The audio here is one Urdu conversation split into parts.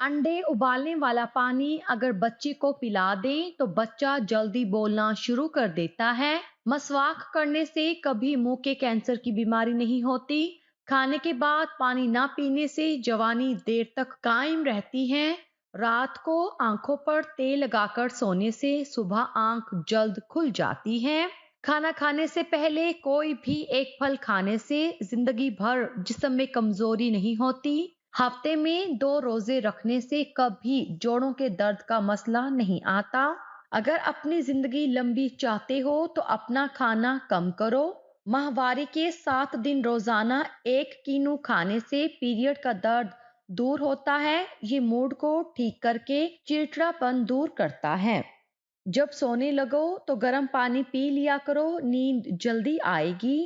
انڈے ابالنے والا پانی اگر بچے کو پلا دیں تو بچہ جلدی بولنا شروع کر دیتا ہے۔ مسواک کرنے سے کبھی منہ کے کینسر کی بیماری نہیں ہوتی۔ کھانے کے بعد پانی نہ پینے سے جوانی دیر تک قائم رہتی ہے۔ رات کو آنکھوں پر تیل لگا کر سونے سے صبح آنکھ جلد کھل جاتی ہے۔ کھانا کھانے سے پہلے کوئی بھی ایک پھل کھانے سے زندگی بھر جسم میں کمزوری نہیں ہوتی۔ ہفتے میں 2 روزے رکھنے سے کبھی جوڑوں کے درد کا مسئلہ نہیں آتا۔ اگر اپنی زندگی لمبی چاہتے ہو تو اپنا کھانا کم کرو۔ ماہواری کے 7 دن روزانہ 1 کینو کھانے سے پیریڈ کا درد دور ہوتا ہے۔ یہ موڈ کو ٹھیک کر کے چڑچڑا پن دور کرتا ہے۔ جب سونے لگو تو گرم پانی پی لیا کرو، نیند جلدی آئے گی۔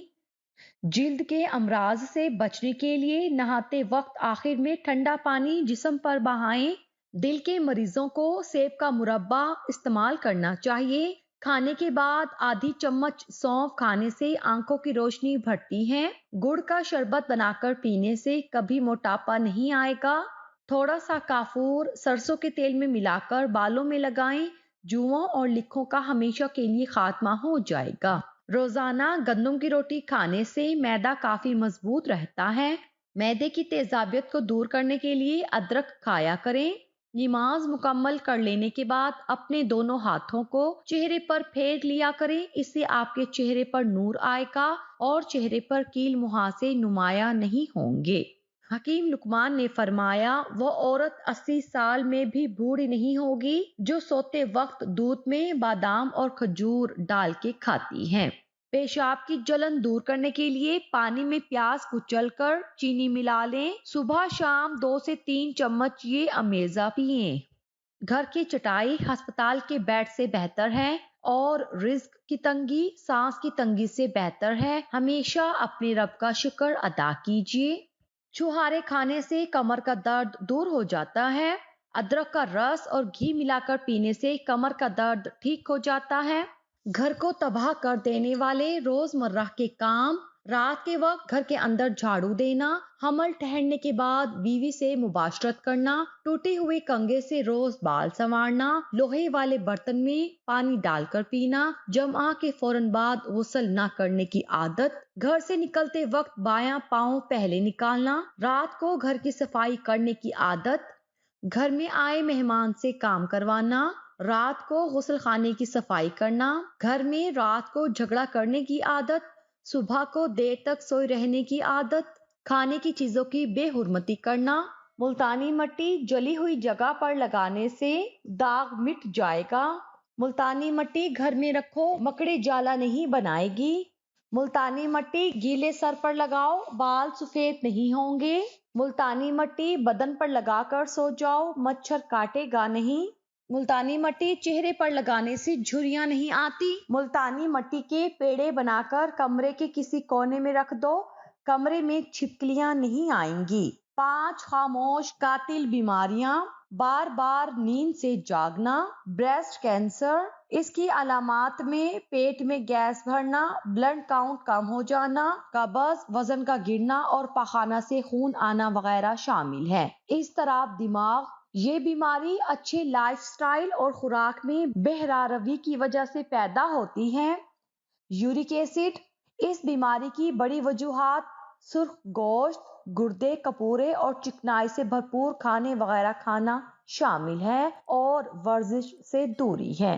جلد کے امراض سے بچنے کے لیے نہاتے وقت آخر میں ٹھنڈا پانی جسم پر بہائیں۔ دل کے مریضوں کو سیب کا مربع استعمال کرنا چاہیے۔ کھانے کے بعد آدھی چمچ سونف کھانے سے آنکھوں کی روشنی بڑھتی ہے۔ گڑ کا شربت بنا کر پینے سے کبھی موٹاپا نہیں آئے گا۔ تھوڑا سا کافور سرسوں کے تیل میں ملا کر بالوں میں لگائیں، جوؤں اور لکھوں کا ہمیشہ کے لیے خاتمہ ہو جائے گا۔ روزانہ گندم کی روٹی کھانے سے معدہ کافی مضبوط رہتا ہے۔ معدے کی تیزابیت کو دور کرنے کے لیے ادرک کھایا کریں۔ نماز مکمل کر لینے کے بعد اپنے دونوں ہاتھوں کو چہرے پر پھیر لیا کریں، اس سے آپ کے چہرے پر نور آئے گا اور چہرے پر کیل مہاسے نمایاں نہیں ہوں گے۔ حکیم لقمان نے فرمایا، وہ عورت 80 سال میں بھی بوڑھی نہیں ہوگی جو سوتے وقت دودھ میں بادام اور کھجور ڈال کے کھاتی ہے۔ پیشاب کی جلن دور کرنے کے لیے پانی میں پیاز کچل کر چینی ملا لیں۔ صبح شام 2 سے 3 چمچ یہ امیزہ پئیں۔ گھر کی چٹائی ہسپتال کے بیڈ سے بہتر ہے اور رزق کی تنگی سانس کی تنگی سے بہتر ہے۔ ہمیشہ اپنے رب کا شکر ادا کیجیے۔ چھہارے کھانے سے کمر کا درد دور ہو جاتا ہے۔ ادرک کا رس اور گھی ملا کر پینے سے کمر کا درد ٹھیک ہو جاتا ہے۔ گھر کو تباہ کر دینے والے روزمرہ کے کام: رات کے وقت گھر کے اندر جھاڑو دینا، حمل ٹھہرنے کے بعد بیوی سے مباشرت کرنا، ٹوٹے ہوئے کنگھے سے روز بال سنوارنا، لوہے والے برتن میں پانی ڈال کر پینا، جمعہ کے فوراً بعد غسل نہ کرنے کی عادت، گھر سے نکلتے وقت بایاں پاؤں پہلے نکالنا، رات کو گھر کی صفائی کرنے کی عادت، گھر میں آئے مہمان سے کام کروانا، رات کو غسل خانے کی صفائی کرنا، گھر میں رات کو جھگڑا کرنے کی عادت، صبح کو دیر تک سوئے رہنے کی عادت، کھانے کی چیزوں کی بے حرمتی کرنا۔ ملتانی مٹی جلی ہوئی جگہ پر لگانے سے داغ مٹ جائے گا۔ ملتانی مٹی گھر میں رکھو، مکڑی جالا نہیں بنائے گی۔ ملتانی مٹی گیلے سر پر لگاؤ، بال سفید نہیں ہوں گے۔ ملتانی مٹی بدن پر لگا کر سو جاؤ، مچھر کاٹے گا نہیں۔ ملتانی مٹی چہرے پر لگانے سے جھریاں نہیں آتی۔ ملتانی مٹی کے پیڑے بنا کر کمرے کے کسی کونے میں رکھ دو، کمرے میں چھپکلیاں نہیں آئیں گی۔ 5 خاموش قاتل بیماریاں: بار بار نیند سے جاگنا، بریسٹ کینسر۔ اس کی علامات میں پیٹ میں گیس بھرنا، بلڈ کاؤنٹ کم ہو جانا، قبض، وزن کا گرنا اور پاخانہ سے خون آنا وغیرہ شامل ہے۔ اضطراب دماغ: یہ بیماری اچھے لائف سٹائل اور خوراک میں بہراروی کی وجہ سے پیدا ہوتی ہے۔ یورک ایسڈ: اس بیماری کی بڑی وجوہات سرخ گوشت، گردے، کپورے اور چکنائی سے بھرپور کھانے وغیرہ کھانا شامل ہے اور ورزش سے دوری ہے۔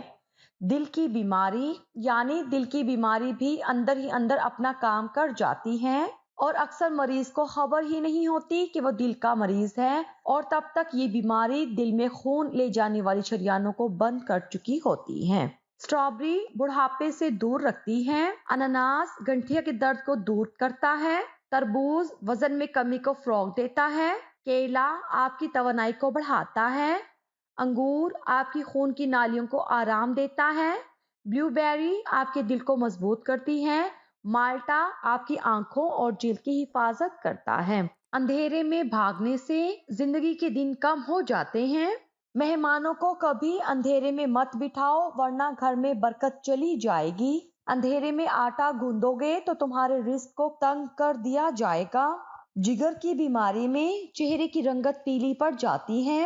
دل کی بیماری: یعنی دل کی بیماری بھی اندر ہی اندر اپنا کام کر جاتی ہے اور اکثر مریض کو خبر ہی نہیں ہوتی کہ وہ دل کا مریض ہے اور تب تک یہ بیماری دل میں خون لے جانے والی شریانوں کو بند کر چکی ہوتی ہے۔ اسٹرابیری بڑھاپے سے دور رکھتی ہے۔ انناس گٹھیا کے درد کو دور کرتا ہے۔ تربوز وزن میں کمی کو فروغ دیتا ہے۔ کیلا آپ کی توانائی کو بڑھاتا ہے۔ انگور آپ کی خون کی نالیوں کو آرام دیتا ہے۔ بلیو بیری آپ کے دل کو مضبوط کرتی ہے۔ مالٹا آپ کی آنکھوں اور جلد کی حفاظت کرتا ہے۔ اندھیرے میں بھاگنے سے زندگی کے دن کم ہو جاتے ہیں۔ مہمانوں کو کبھی اندھیرے میں مت بٹھاؤ ورنہ گھر میں برکت چلی جائے گی۔ اندھیرے میں آٹا گوندو گے تو تمہارے رزق کو تنگ کر دیا جائے گا۔ جگر کی بیماری میں چہرے کی رنگت پیلی پڑ جاتی ہے۔